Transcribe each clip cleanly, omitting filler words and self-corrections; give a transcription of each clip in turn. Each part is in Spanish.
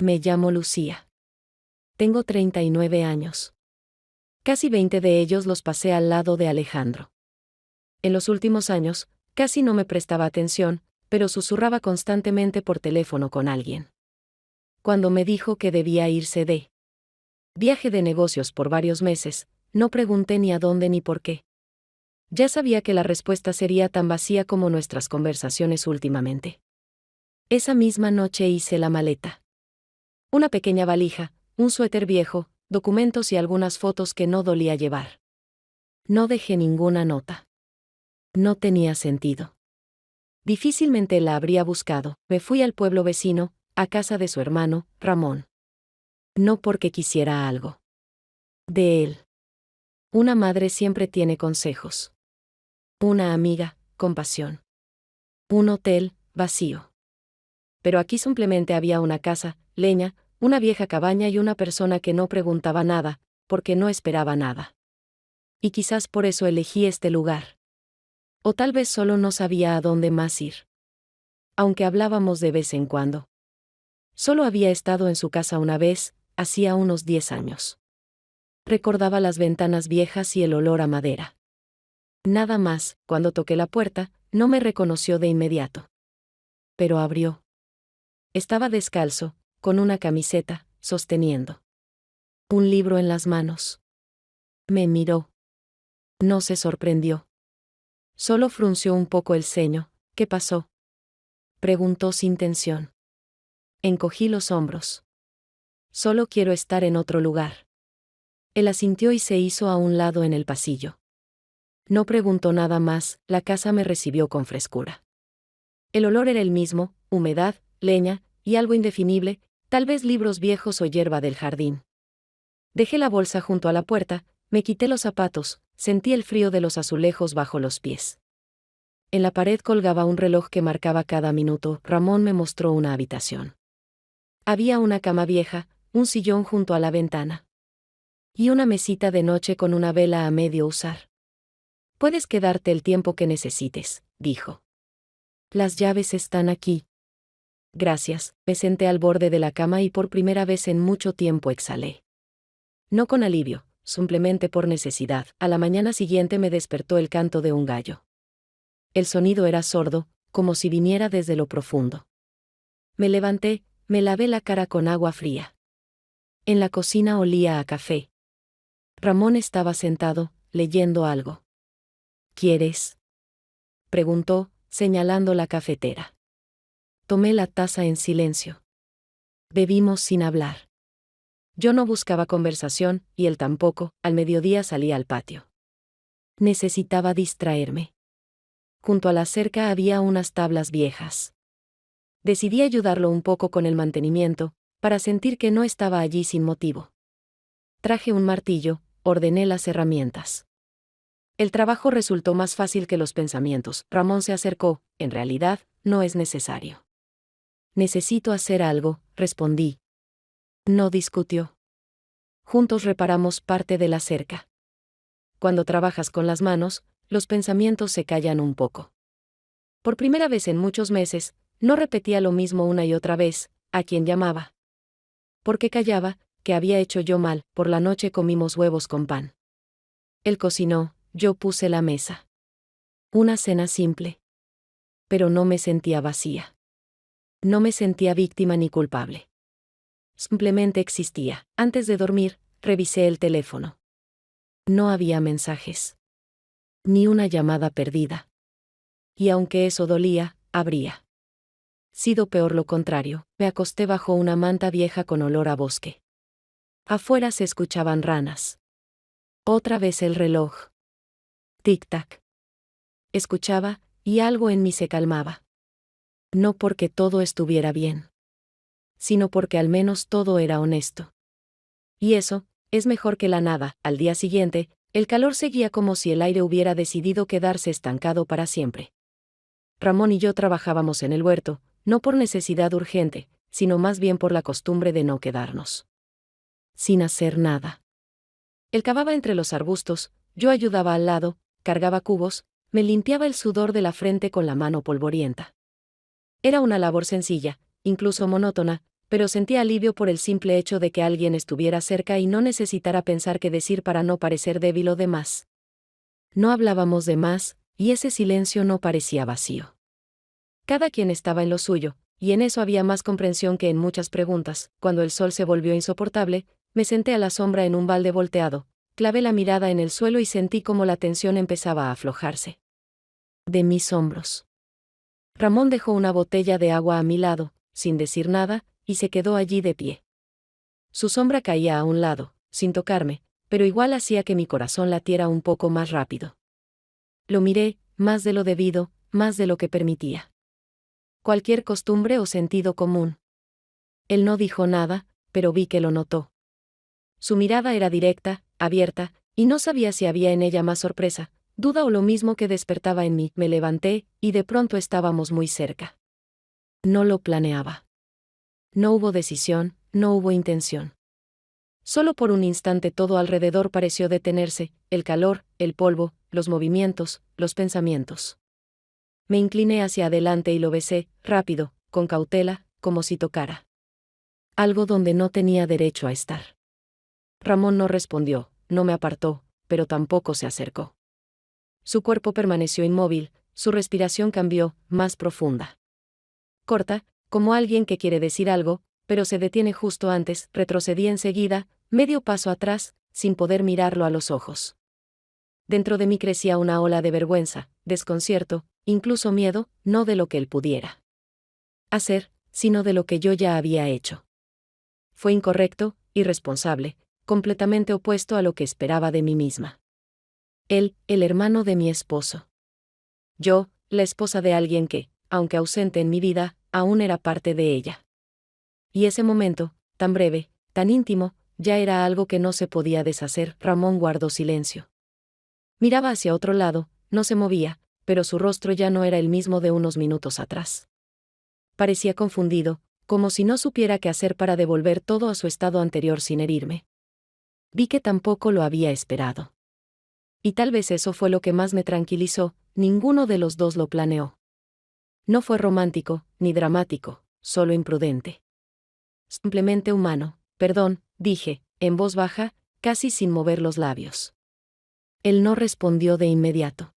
Me llamo Lucía. Tengo 39 años. Casi 20 de ellos los pasé al lado de Alejandro. En los últimos años, casi no me prestaba atención, pero susurraba constantemente por teléfono con alguien. Cuando me dijo que debía irse de viaje de negocios por varios meses, no pregunté ni a dónde ni por qué. Ya sabía que la respuesta sería tan vacía como nuestras conversaciones últimamente. Esa misma noche hice la maleta. Una pequeña valija, un suéter viejo, documentos y algunas fotos que no dolía llevar. No dejé ninguna nota. No tenía sentido. Difícilmente la habría buscado. Me fui al pueblo vecino, a casa de su hermano, Ramón. No porque quisiera algo de él. Una madre siempre tiene consejos. Una amiga, compasión. Un hotel, vacío. Pero aquí simplemente había una casa, leña, una vieja cabaña y una persona que no preguntaba nada, porque no esperaba nada. Y quizás por eso elegí este lugar. O tal vez solo no sabía a dónde más ir. Aunque hablábamos de vez en cuando. Solo había estado en su casa una vez, hacía unos 10 años. Recordaba las ventanas viejas y el olor a madera. Nada más, cuando toqué la puerta, no me reconoció de inmediato. Pero abrió. Estaba descalzo, con una camiseta, sosteniendo un libro en las manos. Me miró. No se sorprendió. Solo frunció un poco el ceño. ¿Qué pasó?, preguntó sin tensión. Encogí los hombros. Solo quiero estar en otro lugar. Él asintió y se hizo a un lado en el pasillo. No preguntó nada más, la casa me recibió con frescura. El olor era el mismo, humedad, leña, y algo indefinible, tal vez libros viejos o hierba del jardín. Dejé la bolsa junto a la puerta, me quité los zapatos, sentí el frío de los azulejos bajo los pies. En la pared colgaba un reloj que marcaba cada minuto. Ramón me mostró una habitación. Había una cama vieja, un sillón junto a la ventana. Y una mesita de noche con una vela a medio usar. Puedes quedarte el tiempo que necesites, dijo. Las llaves están aquí. Gracias, me senté al borde de la cama y por primera vez en mucho tiempo exhalé. No con alivio, simplemente por necesidad. A la mañana siguiente me despertó el canto de un gallo. El sonido era sordo, como si viniera desde lo profundo. Me levanté, me lavé la cara con agua fría. En la cocina olía a café. Ramón estaba sentado, leyendo algo. ¿Quieres?, preguntó, señalando la cafetera. Tomé la taza en silencio. Bebimos sin hablar. Yo no buscaba conversación, y él tampoco. Al mediodía salí al patio. Necesitaba distraerme. Junto a la cerca había unas tablas viejas. Decidí ayudarlo un poco con el mantenimiento, para sentir que no estaba allí sin motivo. Traje un martillo, ordené las herramientas. El trabajo resultó más fácil que los pensamientos. Ramón se acercó. En realidad, no es necesario. Necesito hacer algo, respondí. No discutió. Juntos reparamos parte de la cerca. Cuando trabajas con las manos, los pensamientos se callan un poco. Por primera vez en muchos meses, no repetía lo mismo una y otra vez, a quien llamaba. ¿Por qué callaba? ¿Qué había hecho yo mal? Por la noche comimos huevos con pan. Él cocinó, yo puse la mesa. Una cena simple. Pero no me sentía vacía. No me sentía víctima ni culpable. Simplemente existía. Antes de dormir, revisé el teléfono. No había mensajes. Ni una llamada perdida. Y aunque eso dolía, habría sido peor lo contrario. Me acosté bajo una manta vieja con olor a bosque. Afuera se escuchaban ranas. Otra vez el reloj. Tic-tac. Escuchaba, y algo en mí se calmaba. No porque todo estuviera bien, sino porque al menos todo era honesto. Y eso, es mejor que la nada. Al día siguiente, el calor seguía como si el aire hubiera decidido quedarse estancado para siempre. Ramón y yo trabajábamos en el huerto, no por necesidad urgente, sino más bien por la costumbre de no quedarnos sin hacer nada. Él cavaba entre los arbustos, yo ayudaba al lado, cargaba cubos, me limpiaba el sudor de la frente con la mano polvorienta. Era una labor sencilla, incluso monótona, pero sentía alivio por el simple hecho de que alguien estuviera cerca y no necesitara pensar qué decir para no parecer débil o de más. No hablábamos de más, y ese silencio no parecía vacío. Cada quien estaba en lo suyo, y en eso había más comprensión que en muchas preguntas. Cuando el sol se volvió insoportable, me senté a la sombra en un balde volteado, clavé la mirada en el suelo y sentí como la tensión empezaba a aflojarse de mis hombros. Ramón dejó una botella de agua a mi lado, sin decir nada, y se quedó allí de pie. Su sombra caía a un lado, sin tocarme, pero igual hacía que mi corazón latiera un poco más rápido. Lo miré, más de lo debido, más de lo que permitía. Cualquier costumbre o sentido común. Él no dijo nada, pero vi que lo notó. Su mirada era directa, abierta, y no sabía si había en ella más sorpresa, duda o lo mismo que despertaba en mí. Me levanté, y de pronto estábamos muy cerca. No lo planeaba. No hubo decisión, no hubo intención. Solo por un instante todo alrededor pareció detenerse, el calor, el polvo, los movimientos, los pensamientos. Me incliné hacia adelante y lo besé, rápido, con cautela, como si tocara algo donde no tenía derecho a estar. Ramón no respondió, no me apartó, pero tampoco se acercó. Su cuerpo permaneció inmóvil, su respiración cambió, más profunda. Corta, como alguien que quiere decir algo, pero se detiene justo antes. Retrocedí enseguida, medio paso atrás, sin poder mirarlo a los ojos. Dentro de mí crecía una ola de vergüenza, desconcierto, incluso miedo, no de lo que él pudiera hacer, sino de lo que yo ya había hecho. Fue incorrecto, irresponsable, completamente opuesto a lo que esperaba de mí misma. Él, el hermano de mi esposo. Yo, la esposa de alguien que, aunque ausente en mi vida, aún era parte de ella. Y ese momento, tan breve, tan íntimo, ya era algo que no se podía deshacer. Ramón guardó silencio. Miraba hacia otro lado, no se movía, pero su rostro ya no era el mismo de unos minutos atrás. Parecía confundido, como si no supiera qué hacer para devolver todo a su estado anterior sin herirme. Vi que tampoco lo había esperado. Y tal vez eso fue lo que más me tranquilizó, ninguno de los dos lo planeó. No fue romántico, ni dramático, solo imprudente. Simplemente humano. Perdón, dije, en voz baja, casi sin mover los labios. Él no respondió de inmediato.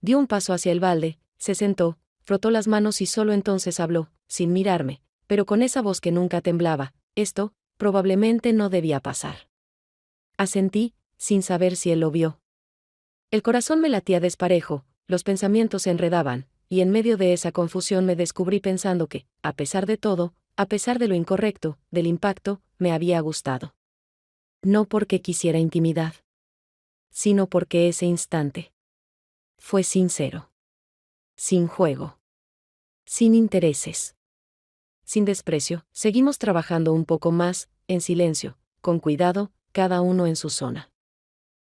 Dio un paso hacia el balde, se sentó, frotó las manos y solo entonces habló, sin mirarme, pero con esa voz que nunca temblaba. Esto, probablemente no debía pasar. Asentí, sin saber si él lo vio. El corazón me latía desparejo, los pensamientos se enredaban, y en medio de esa confusión me descubrí pensando que, a pesar de todo, a pesar de lo incorrecto, del impacto, me había gustado. No porque quisiera intimidad, sino porque ese instante fue sincero. Sin juego. Sin intereses. Sin desprecio. Seguimos trabajando un poco más, en silencio, con cuidado, cada uno en su zona.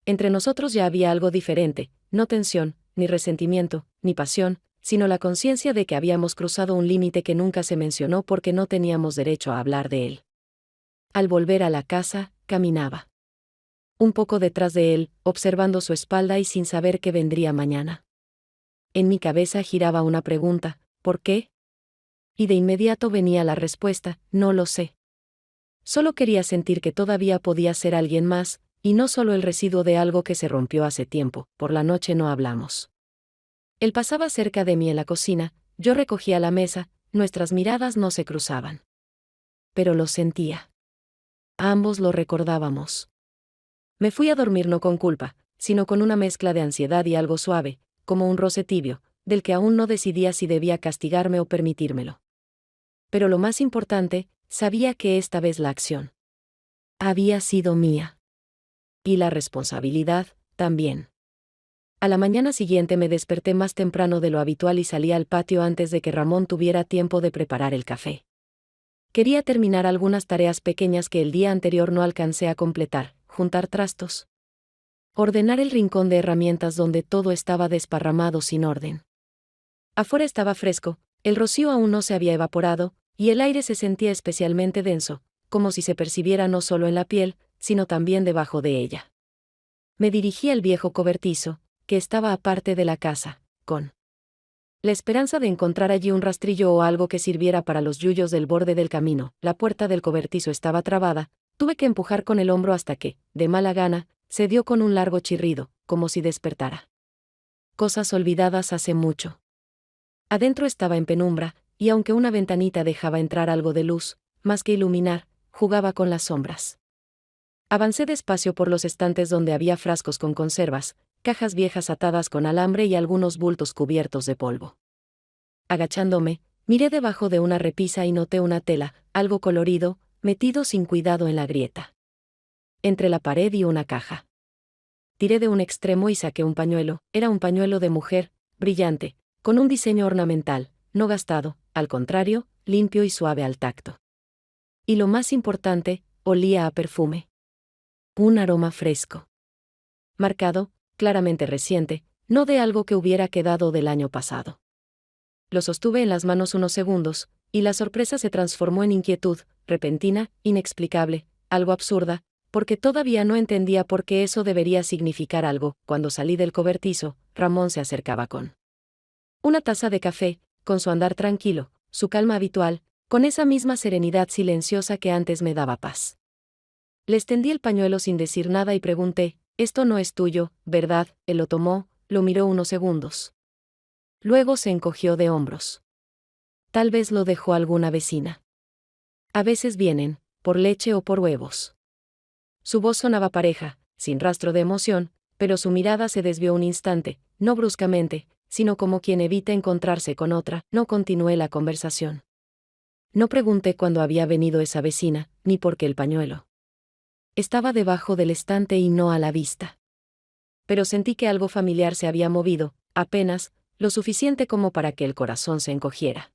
Entre nosotros ya había algo diferente, no tensión, ni resentimiento, ni pasión, sino la conciencia de que habíamos cruzado un límite que nunca se mencionó porque no teníamos derecho a hablar de él. Al volver a la casa, caminaba un poco detrás de él, observando su espalda y sin saber qué vendría mañana. En mi cabeza giraba una pregunta, ¿por qué? Y de inmediato venía la respuesta, no lo sé. Solo quería sentir que todavía podía ser alguien más, y no solo el residuo de algo que se rompió hace tiempo. Por la noche no hablamos. Él pasaba cerca de mí en la cocina, yo recogía la mesa, nuestras miradas no se cruzaban. Pero lo sentía. A ambos lo recordábamos. Me fui a dormir no con culpa, sino con una mezcla de ansiedad y algo suave, como un roce tibio, del que aún no decidía si debía castigarme o permitírmelo. Pero lo más importante, sabía que esta vez la acción había sido mía. Y la responsabilidad, también. A la mañana siguiente me desperté más temprano de lo habitual y salí al patio antes de que Ramón tuviera tiempo de preparar el café. Quería terminar algunas tareas pequeñas que el día anterior no alcancé a completar, juntar trastos, ordenar el rincón de herramientas donde todo estaba desparramado sin orden. Afuera estaba fresco, el rocío aún no se había evaporado, y el aire se sentía especialmente denso, como si se percibiera no solo en la piel, sino también debajo de ella. Me dirigí al viejo cobertizo, que estaba aparte de la casa, con La esperanza de encontrar allí un rastrillo o algo que sirviera para los yuyos del borde del camino. La puerta del cobertizo estaba trabada, tuve que empujar con el hombro hasta que, de mala gana, se dio con un largo chirrido, como si despertara. Cosas olvidadas hace mucho. Adentro estaba en penumbra, y aunque una ventanita dejaba entrar algo de luz, más que iluminar, jugaba con las sombras. Avancé despacio por los estantes donde había frascos con conservas, cajas viejas atadas con alambre y algunos bultos cubiertos de polvo. Agachándome, miré debajo de una repisa y noté una tela, algo colorido, metido sin cuidado en la grieta. Entre la pared y una caja. Tiré de un extremo y saqué un pañuelo. Era un pañuelo de mujer, brillante, con un diseño ornamental, no gastado, al contrario, limpio y suave al tacto. Y lo más importante, olía a perfume. Un aroma fresco. Marcado, claramente reciente, no de algo que hubiera quedado del año pasado. Lo sostuve en las manos unos segundos, y la sorpresa se transformó en inquietud, repentina, inexplicable, algo absurda, porque todavía no entendía por qué eso debería significar algo. Cuando salí del cobertizo, Ramón se acercaba con una taza de café, con su andar tranquilo, su calma habitual, con esa misma serenidad silenciosa que antes me daba paz. Le extendí el pañuelo sin decir nada y pregunté, «Esto no es tuyo, ¿verdad?». Él lo tomó, lo miró unos segundos. Luego se encogió de hombros. Tal vez lo dejó alguna vecina. A veces vienen, por leche o por huevos. Su voz sonaba pareja, sin rastro de emoción, pero su mirada se desvió un instante, no bruscamente, sino como quien evita encontrarse con otra. No continué la conversación. No pregunté cuándo había venido esa vecina, ni por qué el pañuelo. Estaba debajo del estante y no a la vista. Pero sentí que algo familiar se había movido, apenas, lo suficiente como para que el corazón se encogiera.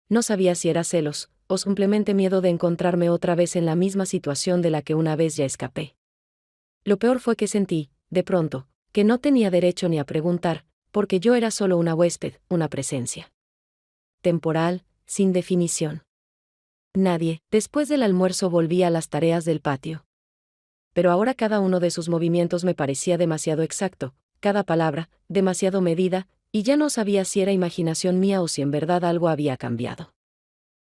No sabía si era celos, o simplemente miedo de encontrarme otra vez en la misma situación de la que una vez ya escapé. Lo peor fue que sentí, de pronto, que no tenía derecho ni a preguntar, porque yo era solo una huésped, una presencia temporal, sin definición. Nadie. Después del almuerzo volví a las tareas del patio. Pero ahora cada uno de sus movimientos me parecía demasiado exacto, cada palabra, demasiado medida, y ya no sabía si era imaginación mía o si en verdad algo había cambiado.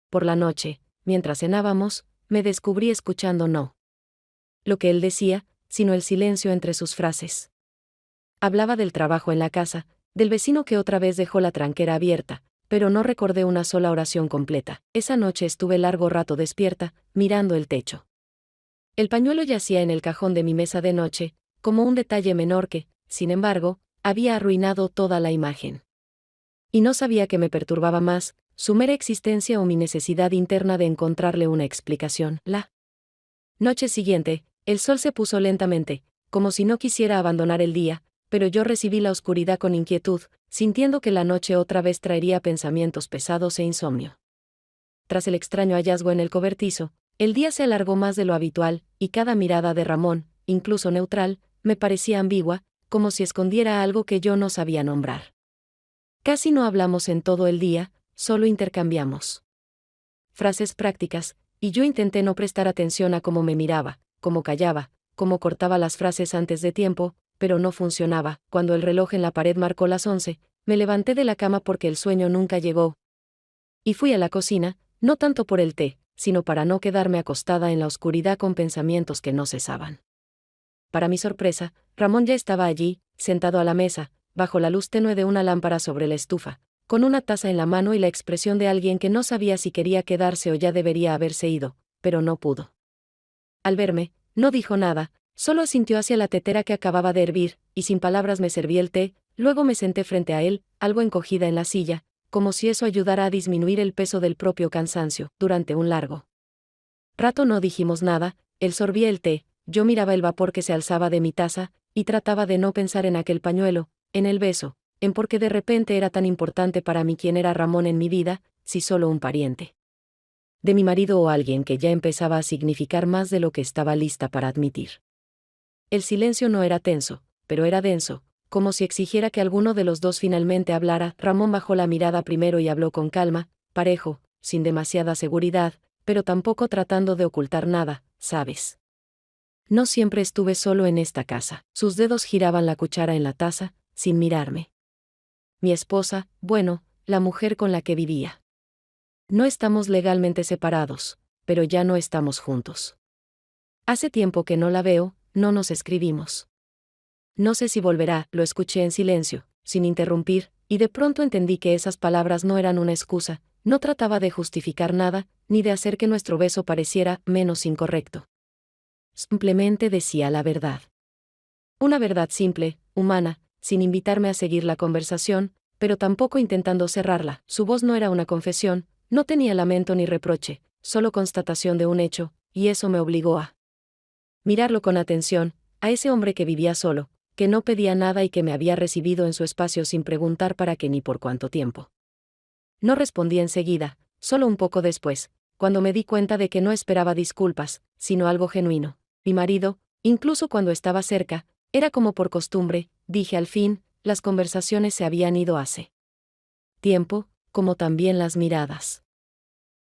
Por la noche, mientras cenábamos, me descubrí escuchando no lo que él decía, sino el silencio entre sus frases. Hablaba del trabajo en la casa, del vecino que otra vez dejó la tranquera abierta, pero no recordé una sola oración completa. Esa noche estuve largo rato despierta, mirando el techo. El pañuelo yacía en el cajón de mi mesa de noche, como un detalle menor que, sin embargo, había arruinado toda la imagen. Y no sabía qué me perturbaba más, su mera existencia o mi necesidad interna de encontrarle una explicación. La noche siguiente, el sol se puso lentamente, como si no quisiera abandonar el día, pero yo recibí la oscuridad con inquietud, sintiendo que la noche otra vez traería pensamientos pesados e insomnio. Tras el extraño hallazgo en el cobertizo, el día se alargó más de lo habitual, y cada mirada de Ramón, incluso neutral, me parecía ambigua, como si escondiera algo que yo no sabía nombrar. Casi no hablamos en todo el día, solo intercambiamos frases prácticas, y yo intenté no prestar atención a cómo me miraba, cómo callaba, cómo cortaba las frases antes de tiempo, pero no funcionaba. Cuando el reloj en la pared marcó las 11, me levanté de la cama porque el sueño nunca llegó. Y fui a la cocina, no tanto por el té, sino para no quedarme acostada en la oscuridad con pensamientos que no cesaban. Para mi sorpresa, Ramón ya estaba allí, sentado a la mesa, bajo la luz tenue de una lámpara sobre la estufa, con una taza en la mano y la expresión de alguien que no sabía si quería quedarse o ya debería haberse ido, pero no pudo. Al verme, no dijo nada, solo asintió hacia la tetera que acababa de hervir, y sin palabras me serví el té. Luego me senté frente a él, algo encogida en la silla, como si eso ayudara a disminuir el peso del propio cansancio. Durante un largo rato no dijimos nada, él sorbía el té, yo miraba el vapor que se alzaba de mi taza, y trataba de no pensar en aquel pañuelo, en el beso, en por qué de repente era tan importante para mí quién era Ramón en mi vida, si solo un pariente de mi marido o alguien que ya empezaba a significar más de lo que estaba lista para admitir. El silencio no era tenso, pero era denso, como si exigiera que alguno de los dos finalmente hablara. Ramón bajó la mirada primero y habló con calma, parejo, sin demasiada seguridad, pero tampoco tratando de ocultar nada, ¿sabes? No siempre estuve solo en esta casa. Sus dedos giraban la cuchara en la taza, sin mirarme. Mi esposa, bueno, la mujer con la que vivía. No estamos legalmente separados, pero ya no estamos juntos. Hace tiempo que no la veo, no nos escribimos. No sé si volverá, lo escuché en silencio, sin interrumpir, y de pronto entendí que esas palabras no eran una excusa, no trataba de justificar nada, ni de hacer que nuestro beso pareciera menos incorrecto. Simplemente decía la verdad. Una verdad simple, humana, sin invitarme a seguir la conversación, pero tampoco intentando cerrarla. Su voz no era una confesión, no tenía lamento ni reproche, solo constatación de un hecho, y eso me obligó a mirarlo con atención, a ese hombre que vivía solo, que no pedía nada y que me había recibido en su espacio sin preguntar para qué ni por cuánto tiempo. No respondí enseguida, solo un poco después, cuando me di cuenta de que no esperaba disculpas, sino algo genuino. Mi marido, incluso cuando estaba cerca, era como por costumbre, dije al fin, las conversaciones se habían ido hace tiempo, como también las miradas.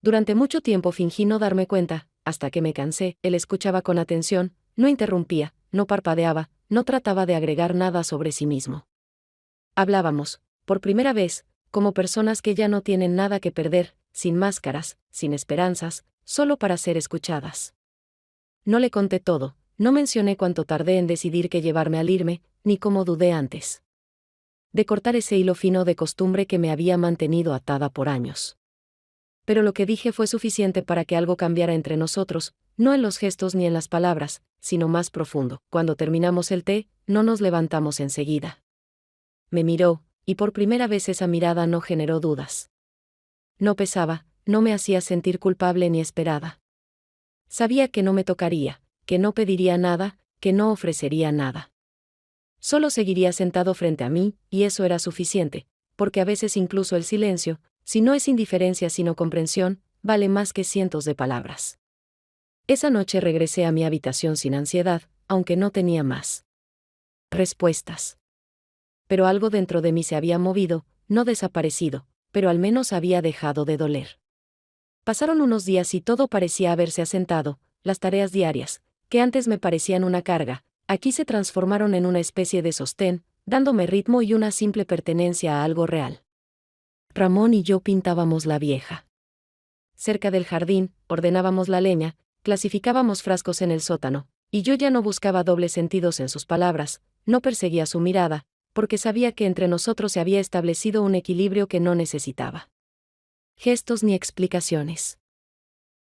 Durante mucho tiempo fingí no darme cuenta, hasta que me cansé. Él escuchaba con atención, no interrumpía, no parpadeaba, no trataba de agregar nada sobre sí mismo. Hablábamos, por primera vez, como personas que ya no tienen nada que perder, sin máscaras, sin esperanzas, solo para ser escuchadas. No le conté todo, no mencioné cuánto tardé en decidir que llevarme al irme, ni cómo dudé antes de cortar ese hilo fino de costumbre que me había mantenido atada por años. Pero lo que dije fue suficiente para que algo cambiara entre nosotros, no en los gestos ni en las palabras, sino más profundo. Cuando terminamos el té, no nos levantamos enseguida. Me miró, y por primera vez esa mirada no generó dudas. No pesaba, no me hacía sentir culpable ni esperada. Sabía que no me tocaría, que no pediría nada, que no ofrecería nada. Solo seguiría sentado frente a mí, y eso era suficiente, porque a veces incluso el silencio, si no es indiferencia sino comprensión, vale más que cientos de palabras. Esa noche regresé a mi habitación sin ansiedad, aunque no tenía más respuestas. Pero algo dentro de mí se había movido, no desaparecido, pero al menos había dejado de doler. Pasaron unos días y todo parecía haberse asentado, las tareas diarias, que antes me parecían una carga, aquí se transformaron en una especie de sostén, dándome ritmo y una simple pertenencia a algo real. Ramón y yo pintábamos la vieja. Cerca del jardín, ordenábamos la leña, clasificábamos frascos en el sótano, y yo ya no buscaba dobles sentidos en sus palabras, no perseguía su mirada, porque sabía que entre nosotros se había establecido un equilibrio que no necesitaba gestos ni explicaciones.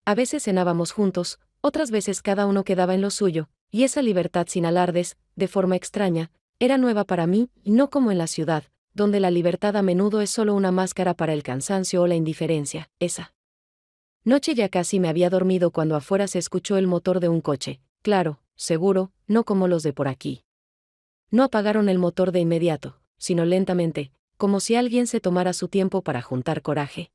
A veces cenábamos juntos, otras veces cada uno quedaba en lo suyo, y esa libertad sin alardes, de forma extraña, era nueva para mí, y no como en la ciudad, donde la libertad a menudo es solo una máscara para el cansancio o la indiferencia. Esa noche ya casi me había dormido cuando afuera se escuchó el motor de un coche, claro, seguro, no como los de por aquí. No apagaron el motor de inmediato, sino lentamente, como si alguien se tomara su tiempo para juntar coraje.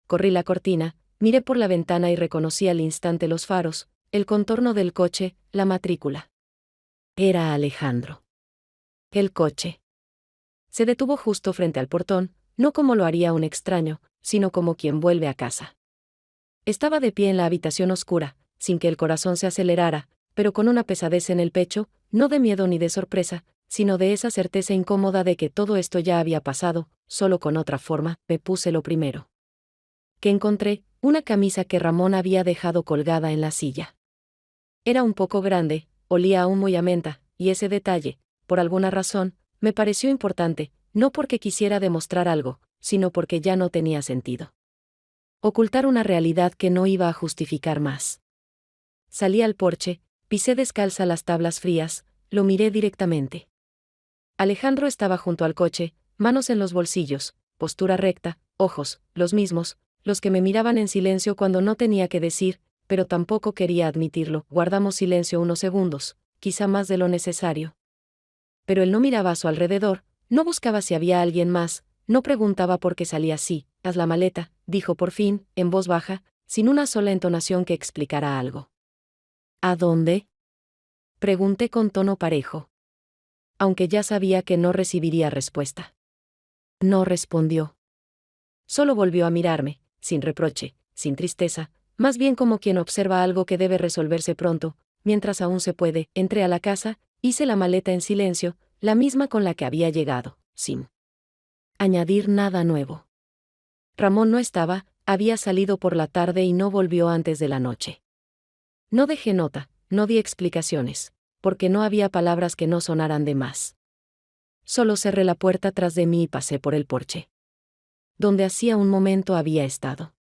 Corrí la cortina, miré por la ventana y reconocí al instante los faros, el contorno del coche, la matrícula. Era Alejandro. El coche se detuvo justo frente al portón, no como lo haría un extraño, sino como quien vuelve a casa. Estaba de pie en la habitación oscura, sin que el corazón se acelerara, pero con una pesadez en el pecho, no de miedo ni de sorpresa, sino de esa certeza incómoda de que todo esto ya había pasado, solo con otra forma. Me puse lo primero que encontré, una camisa que Ramón había dejado colgada en la silla. Era un poco grande, olía aún muy a menta, y ese detalle, por alguna razón, me pareció importante, no porque quisiera demostrar algo, sino porque ya no tenía sentido ocultar una realidad que no iba a justificar más. Salí al porche, pisé descalza las tablas frías, lo miré directamente. Alejandro estaba junto al coche, manos en los bolsillos, postura recta, ojos, los mismos, los que me miraban en silencio cuando no tenía que decir, pero tampoco quería admitirlo. Guardamos silencio unos segundos, quizá más de lo necesario. Pero él no miraba a su alrededor, no buscaba si había alguien más, no preguntaba por qué salía así. Haz la maleta, dijo por fin, en voz baja, sin una sola entonación que explicara algo. ¿A dónde? Pregunté con tono parejo. Aunque ya sabía que no recibiría respuesta. No respondió. Solo volvió a mirarme, sin reproche, sin tristeza, más bien como quien observa algo que debe resolverse pronto, mientras aún se puede. Entré a la casa, hice la maleta en silencio, la misma con la que había llegado, sin añadir nada nuevo. Ramón no estaba, había salido por la tarde y no volvió antes de la noche. No dejé nota, no di explicaciones, porque no había palabras que no sonaran de más. Solo cerré la puerta tras de mí y pasé por el porche, donde hacía un momento había estado.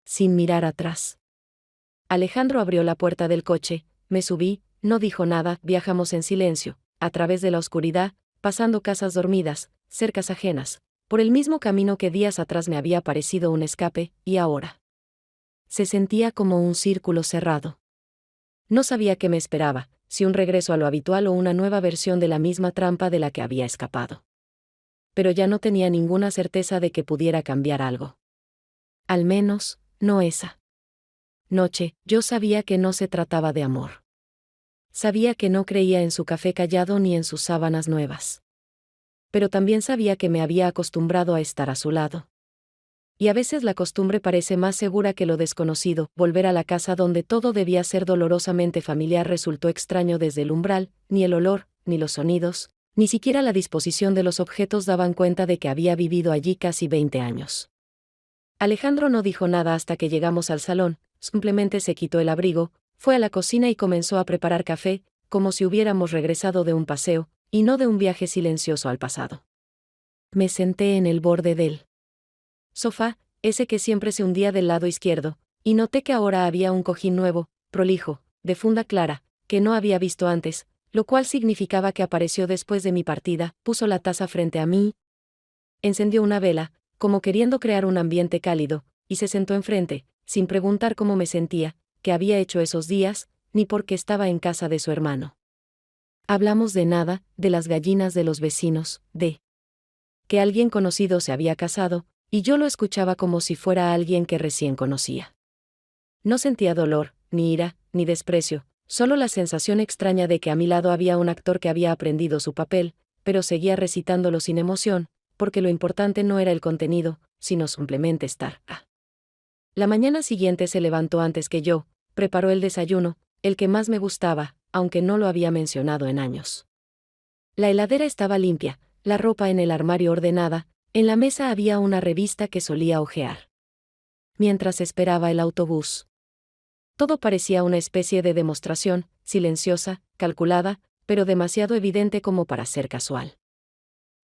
Sin mirar atrás. Alejandro abrió la puerta del coche, me subí, no dijo nada, viajamos en silencio, a través de la oscuridad, pasando casas dormidas, cercas ajenas, por el mismo camino que días atrás me había parecido un escape, y ahora se sentía como un círculo cerrado. No sabía qué me esperaba, si un regreso a lo habitual o una nueva versión de la misma trampa de la que había escapado. Pero ya no tenía ninguna certeza de que pudiera cambiar algo. Al menos, no esa noche. Yo sabía que no se trataba de amor. Sabía que no creía en su café callado ni en sus sábanas nuevas. Pero también sabía que me había acostumbrado a estar a su lado. Y a veces la costumbre parece más segura que lo desconocido. Volver a la casa donde todo debía ser dolorosamente familiar resultó extraño desde el umbral, ni el olor, ni los sonidos, ni siquiera la disposición de los objetos daban cuenta de que había vivido allí casi 20 años. Alejandro no dijo nada hasta que llegamos al salón, simplemente se quitó el abrigo, fue a la cocina y comenzó a preparar café, como si hubiéramos regresado de un paseo, y no de un viaje silencioso al pasado. Me senté en el borde del sofá, ese que siempre se hundía del lado izquierdo, y noté que ahora había un cojín nuevo, prolijo, de funda clara, que no había visto antes, lo cual significaba que apareció después de mi partida. Puso la taza frente a mí, encendió una vela, como queriendo crear un ambiente cálido, y se sentó enfrente, sin preguntar cómo me sentía, qué había hecho esos días, ni por qué estaba en casa de su hermano. Hablamos de nada, de las gallinas de los vecinos, de que alguien conocido se había casado, y yo lo escuchaba como si fuera alguien que recién conocía. No sentía dolor, ni ira, ni desprecio, solo la sensación extraña de que a mi lado había un actor que había aprendido su papel, pero seguía recitándolo sin emoción, porque lo importante no era el contenido, sino simplemente estar. La mañana siguiente se levantó antes que yo, preparó el desayuno, el que más me gustaba, aunque no lo había mencionado en años. La heladera estaba limpia, la ropa en el armario ordenada, en la mesa había una revista que solía hojear. Mientras esperaba el autobús. Todo parecía una especie de demostración, silenciosa, calculada, pero demasiado evidente como para ser casual.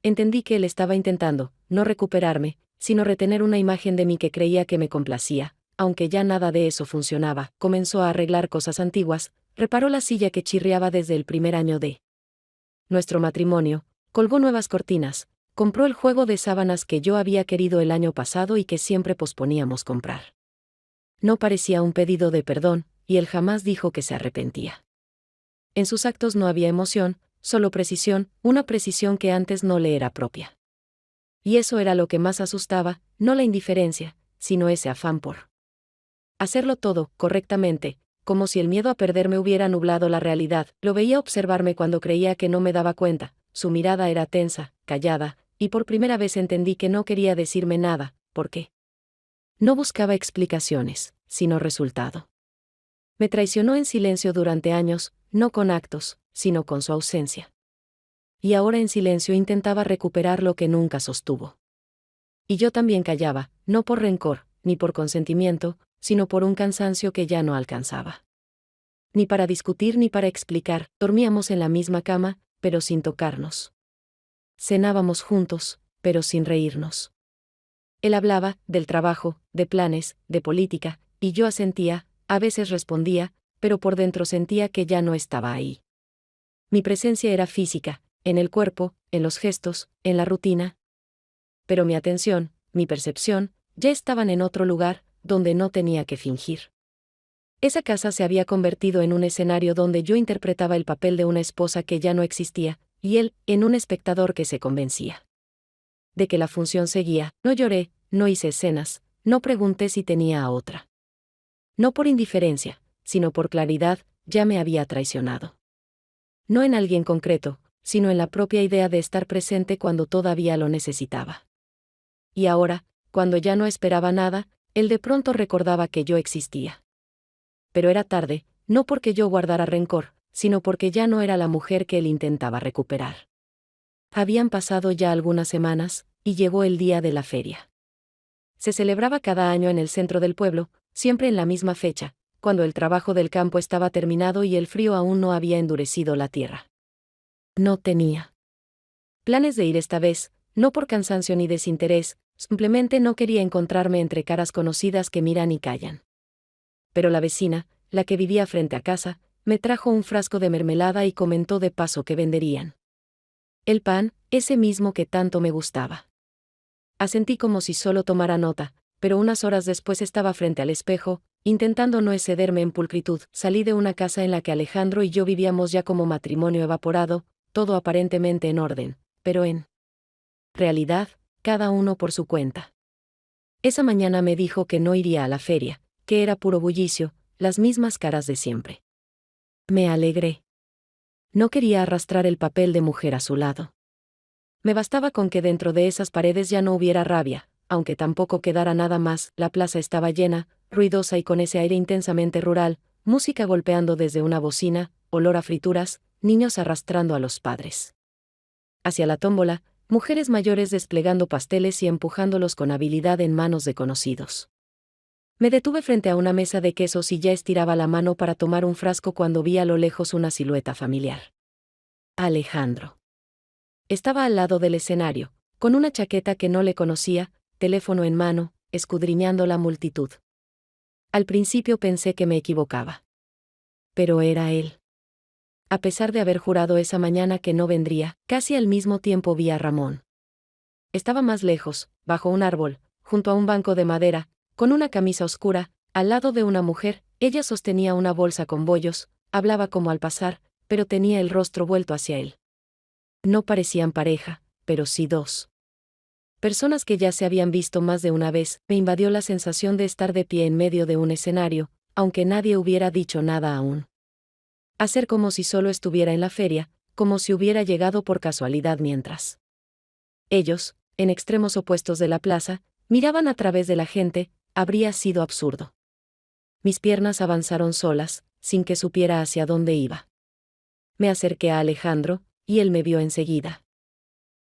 Entendí que él estaba intentando, no recuperarme, sino retener una imagen de mí que creía que me complacía, aunque ya nada de eso funcionaba. Comenzó a arreglar cosas antiguas, reparó la silla que chirriaba desde el primer año de nuestro matrimonio, colgó nuevas cortinas, compró el juego de sábanas que yo había querido el año pasado y que siempre posponíamos comprar. No parecía un pedido de perdón, y él jamás dijo que se arrepentía. En sus actos no había emoción, solo precisión, una precisión que antes no le era propia. Y eso era lo que más asustaba, no la indiferencia, sino ese afán por hacerlo todo, correctamente, como si el miedo a perderme hubiera nublado la realidad. Lo veía observarme cuando creía que no me daba cuenta, su mirada era tensa, callada, y por primera vez entendí que no quería decirme nada. ¿Por qué? No buscaba explicaciones, sino resultado. Me traicionó en silencio durante años, no con actos, sino con su ausencia. Y ahora en silencio intentaba recuperar lo que nunca sostuvo. Y yo también callaba, no por rencor, ni por consentimiento, sino por un cansancio que ya no alcanzaba. Ni para discutir ni para explicar, dormíamos en la misma cama, pero sin tocarnos. Cenábamos juntos, pero sin reírnos. Él hablaba, del trabajo, de planes, de política, y yo asentía, a veces respondía, pero por dentro sentía que ya no estaba ahí. Mi presencia era física, en el cuerpo, en los gestos, en la rutina. Pero mi atención, mi percepción, ya estaban en otro lugar, donde no tenía que fingir. Esa casa se había convertido en un escenario donde yo interpretaba el papel de una esposa que ya no existía, y él, en un espectador que se convencía de que la función seguía. No lloré, no hice escenas, no pregunté si tenía a otra. No por indiferencia, sino por claridad, ya me había traicionado. No en alguien concreto, sino en la propia idea de estar presente cuando todavía lo necesitaba. Y ahora, cuando ya no esperaba nada, él de pronto recordaba que yo existía. Pero era tarde, no porque yo guardara rencor, sino porque ya no era la mujer que él intentaba recuperar. Habían pasado ya algunas semanas, y llegó el día de la feria. Se celebraba cada año en el centro del pueblo, siempre en la misma fecha, cuando el trabajo del campo estaba terminado y el frío aún no había endurecido la tierra. No tenía planes de ir esta vez, no por cansancio ni desinterés, simplemente no quería encontrarme entre caras conocidas que miran y callan. Pero la vecina, la que vivía frente a casa, me trajo un frasco de mermelada y comentó de paso que venderían el pan, ese mismo que tanto me gustaba. Asentí como si solo tomara nota, pero unas horas después estaba frente al espejo, intentando no excederme en pulcritud. Salí de una casa en la que Alejandro y yo vivíamos ya como matrimonio evaporado, todo aparentemente en orden, pero en realidad, cada uno por su cuenta. Esa mañana me dijo que no iría a la feria, que era puro bullicio, las mismas caras de siempre. Me alegré. No quería arrastrar el papel de mujer a su lado. Me bastaba con que dentro de esas paredes ya no hubiera rabia, aunque tampoco quedara nada más. La plaza estaba llena, ruidosa y con ese aire intensamente rural, música golpeando desde una bocina, olor a frituras, niños arrastrando a los padres hacia la tómbola, mujeres mayores desplegando pasteles y empujándolos con habilidad en manos de conocidos. Me detuve frente a una mesa de quesos y ya estiraba la mano para tomar un frasco cuando vi a lo lejos una silueta familiar. Alejandro. Estaba al lado del escenario, con una chaqueta que no le conocía, teléfono en mano, escudriñando la multitud. Al principio pensé que me equivocaba. Pero era él. A pesar de haber jurado esa mañana que no vendría, casi al mismo tiempo vi a Ramón. Estaba más lejos, bajo un árbol, junto a un banco de madera, con una camisa oscura, al lado de una mujer. Ella sostenía una bolsa con bollos, hablaba como al pasar, pero tenía el rostro vuelto hacia él. No parecían pareja, pero sí dos personas que ya se habían visto más de una vez. Me invadió la sensación de estar de pie en medio de un escenario, aunque nadie hubiera dicho nada aún. Hacer como si solo estuviera en la feria, como si hubiera llegado por casualidad mientras ellos, en extremos opuestos de la plaza, miraban a través de la gente. Habría sido absurdo. Mis piernas avanzaron solas, sin que supiera hacia dónde iba. Me acerqué a Alejandro, y él me vio enseguida.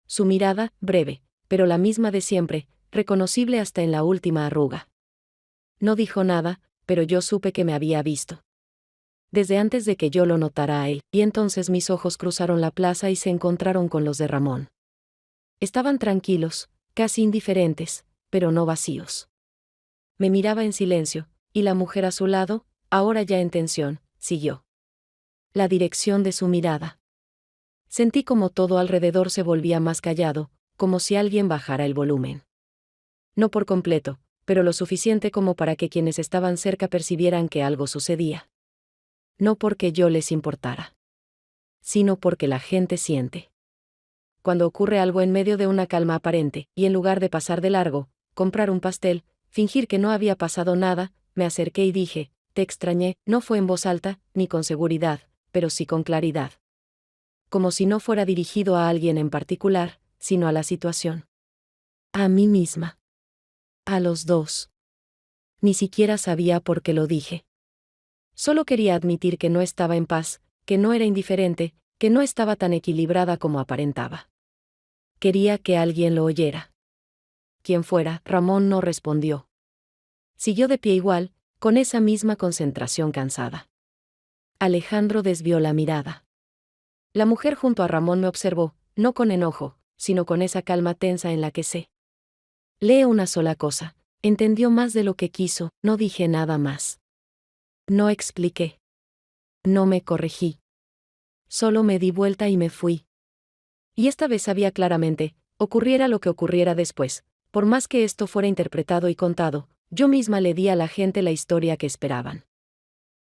Su mirada, breve, pero la misma de siempre, reconocible hasta en la última arruga. No dijo nada, pero yo supe que me había visto. Desde antes de que yo lo notara a él, y entonces mis ojos cruzaron la plaza y se encontraron con los de Ramón. Estaban tranquilos, casi indiferentes, pero no vacíos. Me miraba en silencio, y la mujer a su lado, ahora ya en tensión, siguió la dirección de su mirada. Sentí como todo alrededor se volvía más callado, como si alguien bajara el volumen. No por completo, pero lo suficiente como para que quienes estaban cerca percibieran que algo sucedía. No porque yo les importara, sino porque la gente siente. Cuando ocurre algo en medio de una calma aparente, y en lugar de pasar de largo, comprar un pastel, fingir que no había pasado nada, me acerqué y dije, te extrañé. No fue en voz alta, ni con seguridad, pero sí con claridad. Como si no fuera dirigido a alguien en particular, sino a la situación. A mí misma. A los dos. Ni siquiera sabía por qué lo dije. Solo quería admitir que no estaba en paz, que no era indiferente, que no estaba tan equilibrada como aparentaba. Quería que alguien lo oyera. Quien fuera, Ramón no respondió. Siguió de pie igual, con esa misma concentración cansada. Alejandro desvió la mirada. La mujer junto a Ramón me observó, no con enojo, sino con esa calma tensa en la que sé. Lee una sola cosa, entendió más de lo que quiso. No dije nada más. No expliqué. No me corregí. Solo me di vuelta y me fui. Y esta vez sabía claramente, ocurriera lo que ocurriera después, por más que esto fuera interpretado y contado, yo misma le di a la gente la historia que esperaban.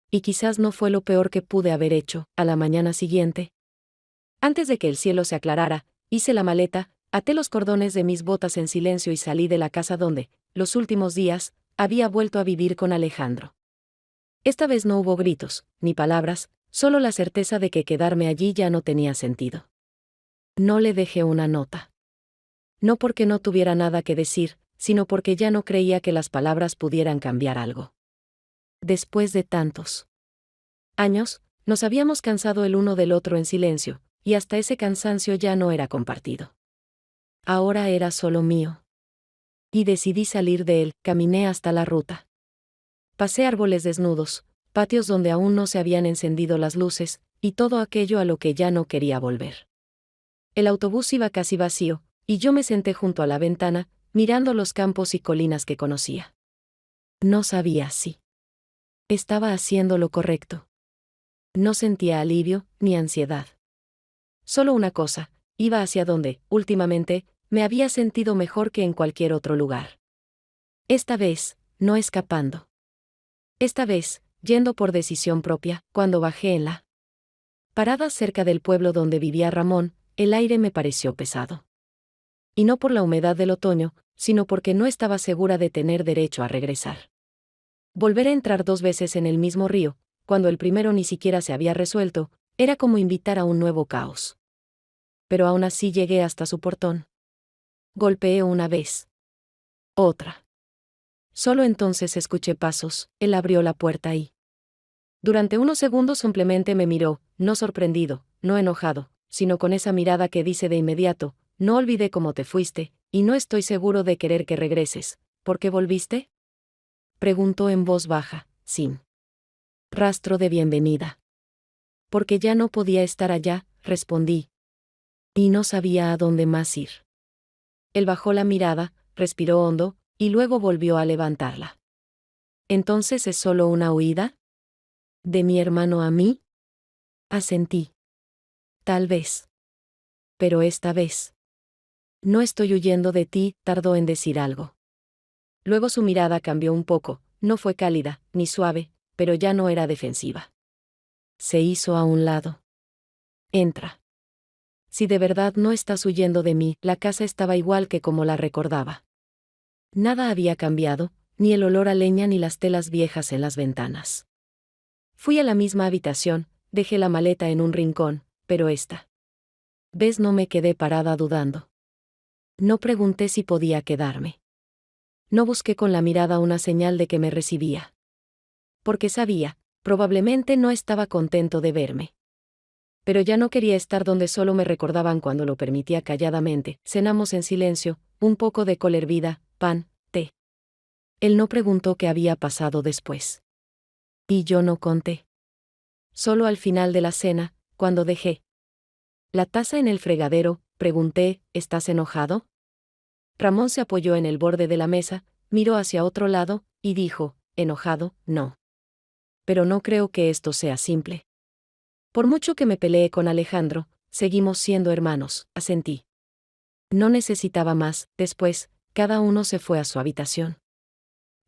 Y quizás no fue lo peor que pude haber hecho. A la mañana siguiente, antes de que el cielo se aclarara, hice la maleta, até los cordones de mis botas en silencio y salí de la casa donde, los últimos días, había vuelto a vivir con Alejandro. Esta vez no hubo gritos, ni palabras, solo la certeza de que quedarme allí ya no tenía sentido. No le dejé una nota. No porque no tuviera nada que decir, sino porque ya no creía que las palabras pudieran cambiar algo. Después de tantos años, nos habíamos cansado el uno del otro en silencio, y hasta ese cansancio ya no era compartido. Ahora era solo mío. Y decidí salir de él. Caminé hasta la ruta. Pasé árboles desnudos, patios donde aún no se habían encendido las luces, y todo aquello a lo que ya no quería volver. El autobús iba casi vacío, y yo me senté junto a la ventana, mirando los campos y colinas que conocía. No sabía si estaba haciendo lo correcto. No sentía alivio ni ansiedad. Solo una cosa, iba hacia donde, últimamente, me había sentido mejor que en cualquier otro lugar. Esta vez, no escapando. Esta vez, yendo por decisión propia. Cuando bajé en la parada cerca del pueblo donde vivía Ramón, el aire me pareció pesado. Y no por la humedad del otoño, sino porque no estaba segura de tener derecho a regresar. Volver a entrar 2 veces en el mismo río, cuando el primero ni siquiera se había resuelto, era como invitar a un nuevo caos. Pero aún así llegué hasta su portón. Golpeé una vez. Otra. Solo entonces escuché pasos. Él abrió la puerta y durante unos segundos simplemente me miró, no sorprendido, no enojado, sino con esa mirada que dice de inmediato: no olvidé cómo te fuiste, y no estoy seguro de querer que regreses. ¿Por qué volviste?, preguntó en voz baja, sin rastro de bienvenida. Porque ya no podía estar allá, respondí. Y no sabía a dónde más ir. Él bajó la mirada, respiró hondo, y luego volvió a levantarla. ¿Entonces es solo una huida? ¿De mi hermano a mí? Asentí. Tal vez. Pero esta vez. No estoy huyendo de ti, tardó en decir algo. Luego su mirada cambió un poco, no fue cálida, ni suave, pero ya no era defensiva. Se hizo a un lado. Entra. Si de verdad no estás huyendo de mí. La casa estaba igual que como la recordaba. Nada había cambiado, ni el olor a leña ni las telas viejas en las ventanas. Fui a la misma habitación, dejé la maleta en un rincón, pero esta vez no me quedé parada dudando. No pregunté si podía quedarme. No busqué con la mirada una señal de que me recibía. Porque sabía, probablemente no estaba contento de verme. Pero ya no quería estar donde solo me recordaban cuando lo permitía calladamente. Cenamos en silencio, un poco de col hervida, pan, té. Él no preguntó qué había pasado después. Y yo no conté. Solo al final de la cena, cuando dejé la taza en el fregadero, pregunté: ¿estás enojado? Ramón se apoyó en el borde de la mesa, miró hacia otro lado, y dijo: enojado, no. Pero no creo que esto sea simple. Por mucho que me peleé con Alejandro, seguimos siendo hermanos, asentí. No necesitaba más. Después, cada uno se fue a su habitación.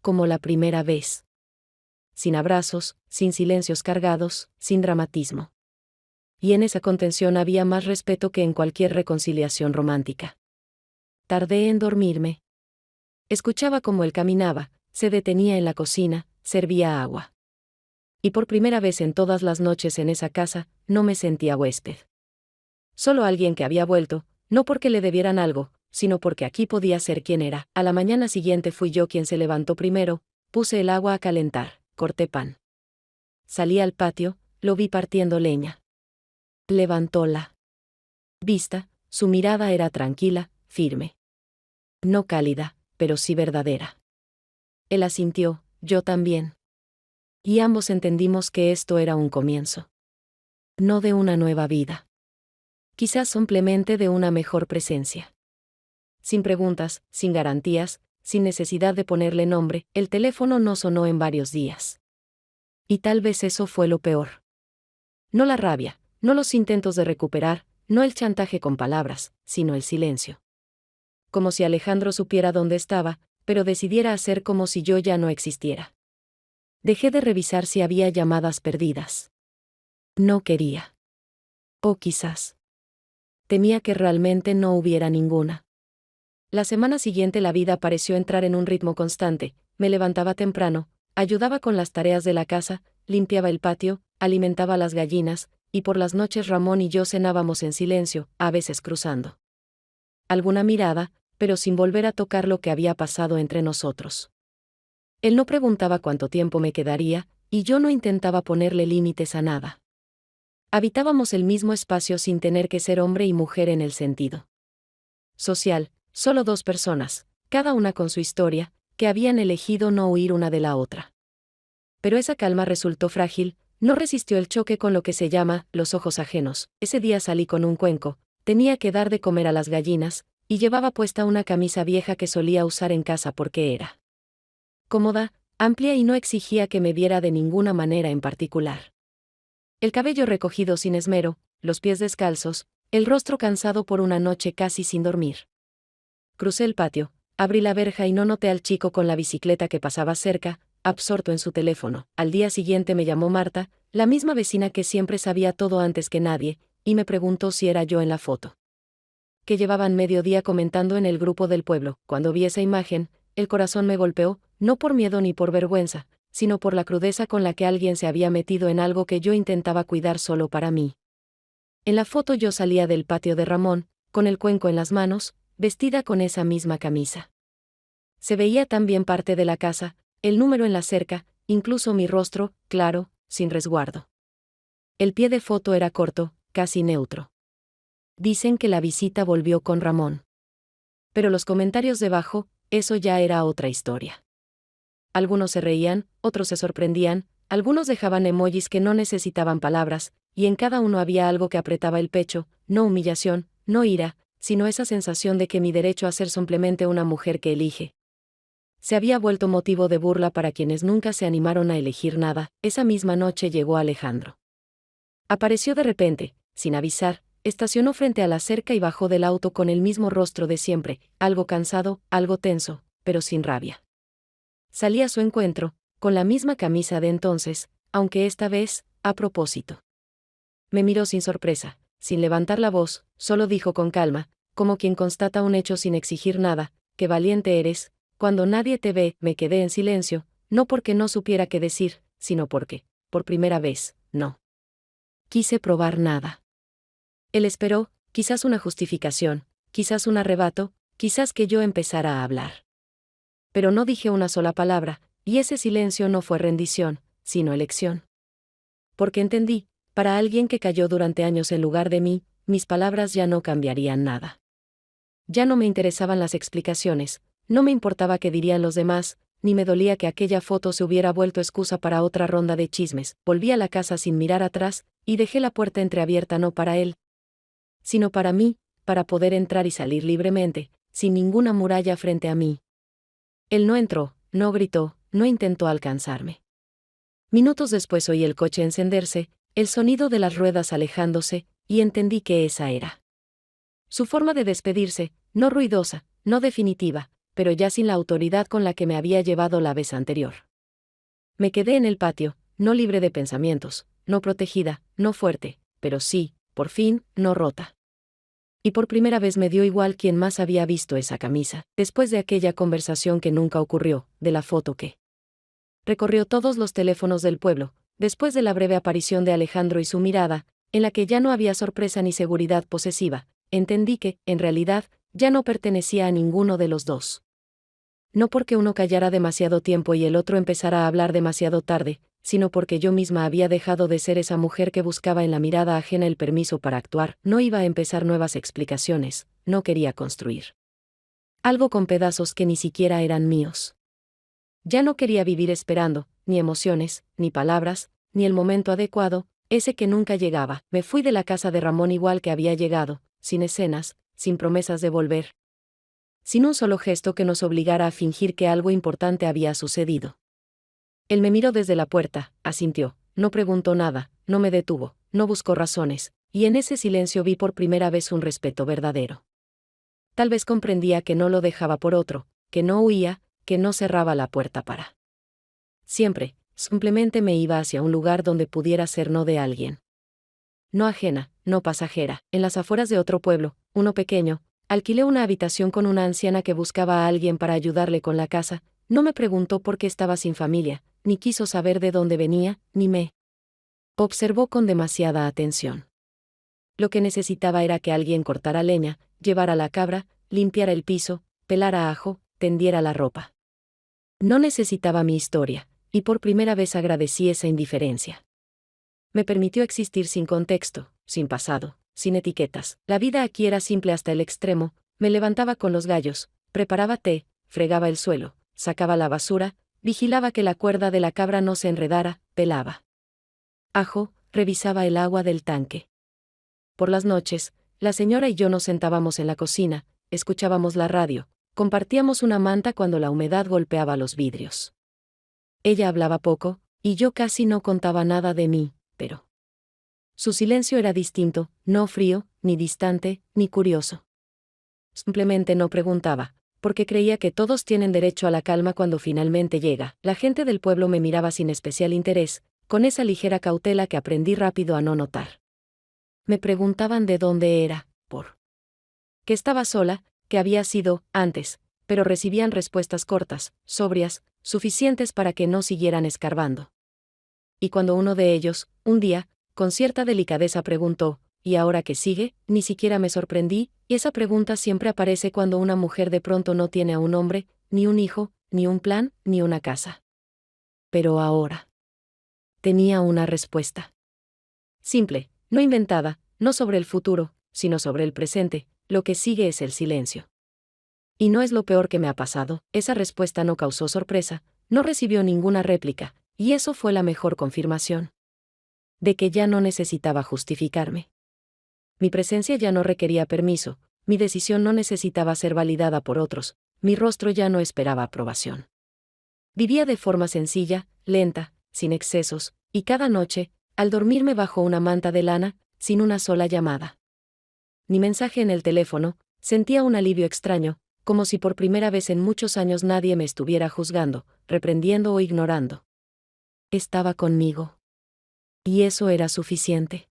Como la primera vez. Sin abrazos, sin silencios cargados, sin dramatismo. Y en esa contención había más respeto que en cualquier reconciliación romántica. Tardé en dormirme. Escuchaba cómo él caminaba, se detenía en la cocina, servía agua. Y por primera vez en todas las noches en esa casa, no me sentía huésped. Solo alguien que había vuelto, no porque le debieran algo, sino porque aquí podía ser quien era. A la mañana siguiente fui yo quien se levantó primero, puse el agua a calentar, corté pan. Salí al patio, lo vi partiendo leña. Levantó la vista, su mirada era tranquila, firme. No cálida, pero sí verdadera. Él asintió, yo también. Y ambos entendimos que esto era un comienzo. No de una nueva vida. Quizás simplemente de una mejor presencia. Sin preguntas, sin garantías, sin necesidad de ponerle nombre, el teléfono no sonó en varios días. Y tal vez eso fue lo peor. No la rabia, no los intentos de recuperar, no el chantaje con palabras, sino el silencio. Como si Alejandro supiera dónde estaba, pero decidiera hacer como si yo ya no existiera. Dejé de revisar si había llamadas perdidas. No quería. O quizás temía que realmente no hubiera ninguna. La semana siguiente la vida pareció entrar en un ritmo constante. Me levantaba temprano, ayudaba con las tareas de la casa, limpiaba el patio, alimentaba a las gallinas, y por las noches Ramón y yo cenábamos en silencio, a veces cruzando alguna mirada, pero sin volver a tocar lo que había pasado entre nosotros. Él no preguntaba cuánto tiempo me quedaría, y yo no intentaba ponerle límites a nada. Habitábamos el mismo espacio sin tener que ser hombre y mujer en el sentido social, solo dos personas, cada una con su historia, que habían elegido no huir una de la otra. Pero esa calma resultó frágil, no resistió el choque con lo que se llama los ojos ajenos. Ese día salí con un cuenco, tenía que dar de comer a las gallinas, y llevaba puesta una camisa vieja que solía usar en casa porque era cómoda, amplia y no exigía que me viera de ninguna manera en particular. El cabello recogido sin esmero, los pies descalzos, el rostro cansado por una noche casi sin dormir. Crucé el patio, abrí la verja y no noté al chico con la bicicleta que pasaba cerca, absorto en su teléfono. Al día siguiente me llamó Marta, la misma vecina que siempre sabía todo antes que nadie, y me preguntó si era yo en la foto que llevaban medio día comentando en el grupo del pueblo. Cuando vi esa imagen, el corazón me golpeó, no por miedo ni por vergüenza, sino por la crudeza con la que alguien se había metido en algo que yo intentaba cuidar solo para mí. En la foto yo salía del patio de Ramón, con el cuenco en las manos, vestida con esa misma camisa. Se veía también parte de la casa, el número en la cerca, incluso mi rostro, claro, sin resguardo. El pie de foto era corto, casi neutro. Dicen que la visita volvió con Ramón. Pero los comentarios debajo, eso ya era otra historia. Algunos se reían, otros se sorprendían, algunos dejaban emojis que no necesitaban palabras, y en cada uno había algo que apretaba el pecho, no humillación, no ira, sino esa sensación de que mi derecho a ser simplemente una mujer que elige se había vuelto motivo de burla para quienes nunca se animaron a elegir nada. Esa misma noche llegó Alejandro. Apareció de repente, sin avisar, estacionó frente a la cerca y bajó del auto con el mismo rostro de siempre, algo cansado, algo tenso, pero sin rabia. Salí a su encuentro, con la misma camisa de entonces, aunque esta vez, a propósito. Me miró sin sorpresa, sin levantar la voz, solo dijo con calma, como quien constata un hecho sin exigir nada: qué valiente eres. Cuando nadie te ve. Me quedé en silencio, no porque no supiera qué decir, sino porque, por primera vez, no quise probar nada. Él esperó, quizás una justificación, quizás un arrebato, quizás que yo empezara a hablar. Pero no dije una sola palabra, y ese silencio no fue rendición, sino elección. Porque entendí, para alguien que cayó durante años en lugar de mí, mis palabras ya no cambiarían nada. Ya no me interesaban las explicaciones, no me importaba qué dirían los demás, ni me dolía que aquella foto se hubiera vuelto excusa para otra ronda de chismes. Volví a la casa sin mirar atrás, y dejé la puerta entreabierta no para él, sino para mí, para poder entrar y salir libremente, sin ninguna muralla frente a mí. Él no entró, no gritó, no intentó alcanzarme. Minutos después oí el coche encenderse, el sonido de las ruedas alejándose, y entendí que esa era su forma de despedirse, no ruidosa, no definitiva, pero ya sin la autoridad con la que me había llevado la vez anterior. Me quedé en el patio, no libre de pensamientos, no protegida, no fuerte, pero sí, por fin, no rota. Y por primera vez me dio igual quién más había visto esa camisa, después de aquella conversación que nunca ocurrió, de la foto que recorrió todos los teléfonos del pueblo, después de la breve aparición de Alejandro y su mirada, en la que ya no había sorpresa ni seguridad posesiva. Entendí que, en realidad, ya no pertenecía a ninguno de los dos. No porque uno callara demasiado tiempo y el otro empezara a hablar demasiado tarde, sino porque yo misma había dejado de ser esa mujer que buscaba en la mirada ajena el permiso para actuar. No iba a empezar nuevas explicaciones, no quería construir algo con pedazos que ni siquiera eran míos. Ya no quería vivir esperando, ni emociones, ni palabras, ni el momento adecuado, ese que nunca llegaba. Me fui de la casa de Ramón igual que había llegado, sin escenas, sin promesas de volver, sin un solo gesto que nos obligara a fingir que algo importante había sucedido. Él me miró desde la puerta, asintió, no preguntó nada, no me detuvo, no buscó razones, y en ese silencio vi por primera vez un respeto verdadero. Tal vez comprendía que no lo dejaba por otro, que no huía, que no cerraba la puerta para siempre, simplemente me iba hacia un lugar donde pudiera ser no de alguien. No ajena, no pasajera. En las afueras de otro pueblo, uno pequeño, alquilé una habitación con una anciana que buscaba a alguien para ayudarle con la casa. No me preguntó por qué estaba sin familia, ni quiso saber de dónde venía, ni me observó con demasiada atención. Lo que necesitaba era que alguien cortara leña, llevara la cabra, limpiara el piso, pelara ajo, tendiera la ropa. No necesitaba mi historia, y por primera vez agradecí esa indiferencia. Me permitió existir sin contexto, sin pasado, sin etiquetas. La vida aquí era simple hasta el extremo, Me levantaba con los gallos, preparaba té, fregaba el suelo, sacaba la basura, vigilaba que la cuerda de la cabra no se enredara, pelaba ajo, revisaba el agua del tanque. Por las noches, la señora y yo nos sentábamos en la cocina, escuchábamos la radio, compartíamos una manta cuando la humedad golpeaba los vidrios. Ella hablaba poco, y yo casi no contaba nada de mí, pero su silencio era distinto, no frío, ni distante, ni curioso. Simplemente no preguntaba, porque creía que todos tienen derecho a la calma cuando finalmente llega. La gente del pueblo me miraba sin especial interés, con esa ligera cautela que aprendí rápido a no notar. Me preguntaban de dónde era, por qué estaba sola, qué había sido, antes, pero recibían respuestas cortas, sobrias, suficientes para que no siguieran escarbando. Y cuando uno de ellos, un día, con cierta delicadeza preguntó, ¿y ahora qué sigue?, ni siquiera me sorprendí, y esa pregunta siempre aparece cuando una mujer de pronto no tiene a un hombre, ni un hijo, ni un plan, ni una casa. Pero ahora tenía una respuesta. Simple, no inventada, no sobre el futuro, sino sobre el presente, lo que sigue es el silencio. Y no es lo peor que me ha pasado, esa respuesta no causó sorpresa, no recibió ninguna réplica, y eso fue la mejor confirmación de que ya no necesitaba justificarme. Mi presencia ya no requería permiso, mi decisión no necesitaba ser validada por otros, mi rostro ya no esperaba aprobación. Vivía de forma sencilla, lenta, sin excesos, y cada noche, al dormirme bajo una manta de lana, sin una sola llamada ni mensaje en el teléfono, sentía un alivio extraño, como si por primera vez en muchos años nadie me estuviera juzgando, reprendiendo o ignorando. Estaba conmigo. Y eso era suficiente.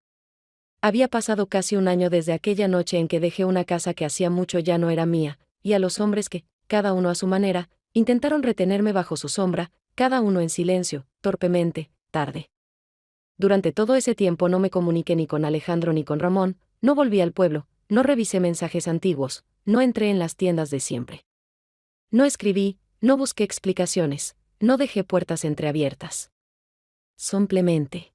Había pasado casi un año desde aquella noche en que dejé una casa que hacía mucho ya no era mía, y a los hombres que, cada uno a su manera, intentaron retenerme bajo su sombra, cada uno en silencio, torpemente, tarde. Durante todo ese tiempo no me comuniqué ni con Alejandro ni con Ramón, no volví al pueblo, no revisé mensajes antiguos, no entré en las tiendas de siempre. No escribí, no busqué explicaciones, no dejé puertas entreabiertas. Simplemente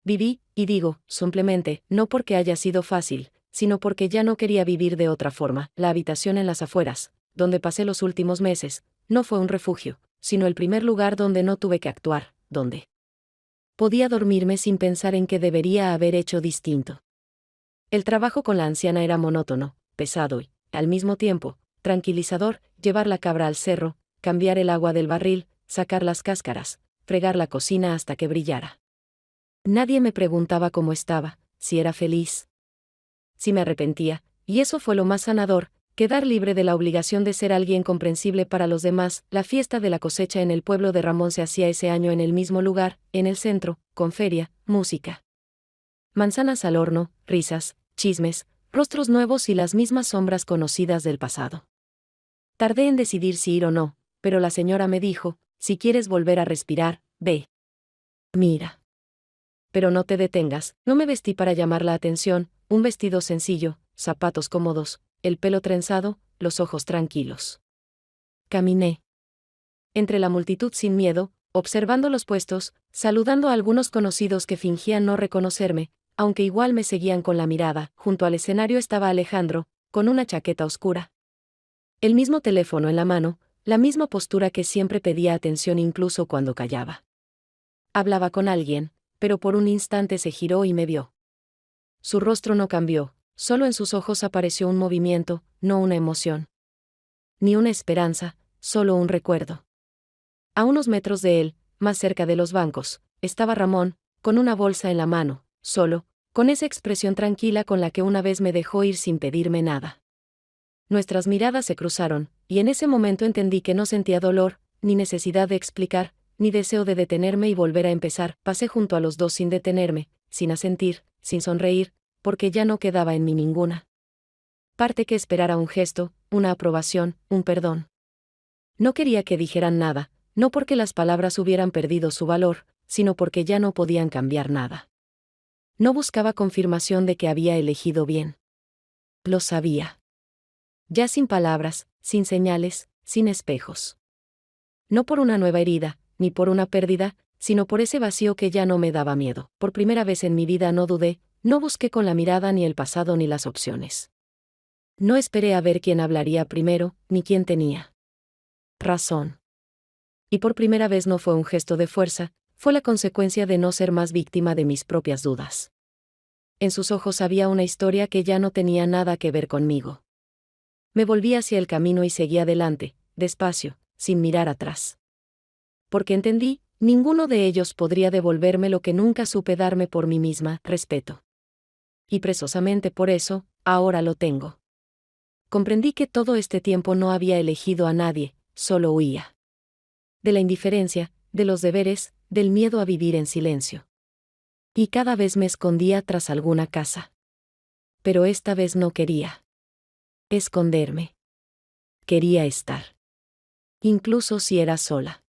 viví, y digo, simplemente, no porque haya sido fácil, sino porque ya no quería vivir de otra forma. La habitación en las afueras, donde pasé los últimos meses, no fue un refugio, sino el primer lugar donde no tuve que actuar, donde podía dormirme sin pensar en qué debería haber hecho distinto. El trabajo con la anciana era monótono, pesado y, al mismo tiempo, tranquilizador: llevar la cabra al cerro, cambiar el agua del barril, sacar las cáscaras, fregar la cocina hasta que brillara. Nadie me preguntaba cómo estaba, si era feliz, si me arrepentía, y eso fue lo más sanador, quedar libre de la obligación de ser alguien comprensible para los demás. La fiesta de la cosecha en el pueblo de Ramón se hacía ese año en el mismo lugar, en el centro, con feria, música, manzanas al horno, risas, chismes, rostros nuevos y las mismas sombras conocidas del pasado. Tardé en decidir si ir o no, pero la señora me dijo, si quieres volver a respirar, ve. Mira. Pero no te detengas. No me vestí para llamar la atención, un vestido sencillo, zapatos cómodos, el pelo trenzado, los ojos tranquilos. Caminé entre la multitud sin miedo, observando los puestos, saludando a algunos conocidos que fingían no reconocerme, aunque igual me seguían con la mirada. Junto al escenario estaba Alejandro, con una chaqueta oscura, el mismo teléfono en la mano, la misma postura que siempre pedía atención incluso cuando callaba. Hablaba con alguien, pero por un instante se giró y me vio. Su rostro no cambió, solo en sus ojos apareció un movimiento, no una emoción, ni una esperanza, solo un recuerdo. A unos metros de él, más cerca de los bancos, estaba Ramón, con una bolsa en la mano, solo, con esa expresión tranquila con la que una vez me dejó ir sin pedirme nada. Nuestras miradas se cruzaron, y en ese momento entendí que no sentía dolor, ni necesidad de explicar, ni deseo de detenerme y volver a empezar. Pasé junto a los dos sin detenerme, sin asentir, sin sonreír, porque ya no quedaba en mí ninguna parte que esperara un gesto, una aprobación, un perdón. No quería que dijeran nada, no porque las palabras hubieran perdido su valor, sino porque ya no podían cambiar nada. No buscaba confirmación de que había elegido bien. Lo sabía. Ya sin palabras, sin señales, sin espejos. No por una nueva herida, ni por una pérdida, sino por ese vacío que ya no me daba miedo. Por primera vez en mi vida no dudé, no busqué con la mirada ni el pasado ni las opciones. No esperé a ver quién hablaría primero, ni quién tenía razón. Y por primera vez no fue un gesto de fuerza, fue la consecuencia de no ser más víctima de mis propias dudas. En sus ojos había una historia que ya no tenía nada que ver conmigo. Me volví hacia el camino y seguí adelante, despacio, sin mirar atrás. Porque entendí, ninguno de ellos podría devolverme lo que nunca supe darme por mí misma, respeto. Y precisamente por eso, ahora lo tengo. Comprendí que todo este tiempo no había elegido a nadie, solo huía. De la indiferencia, de los deberes, del miedo a vivir en silencio. Y cada vez me escondía tras alguna casa. Pero esta vez no quería esconderme. Quería estar. Incluso si era sola.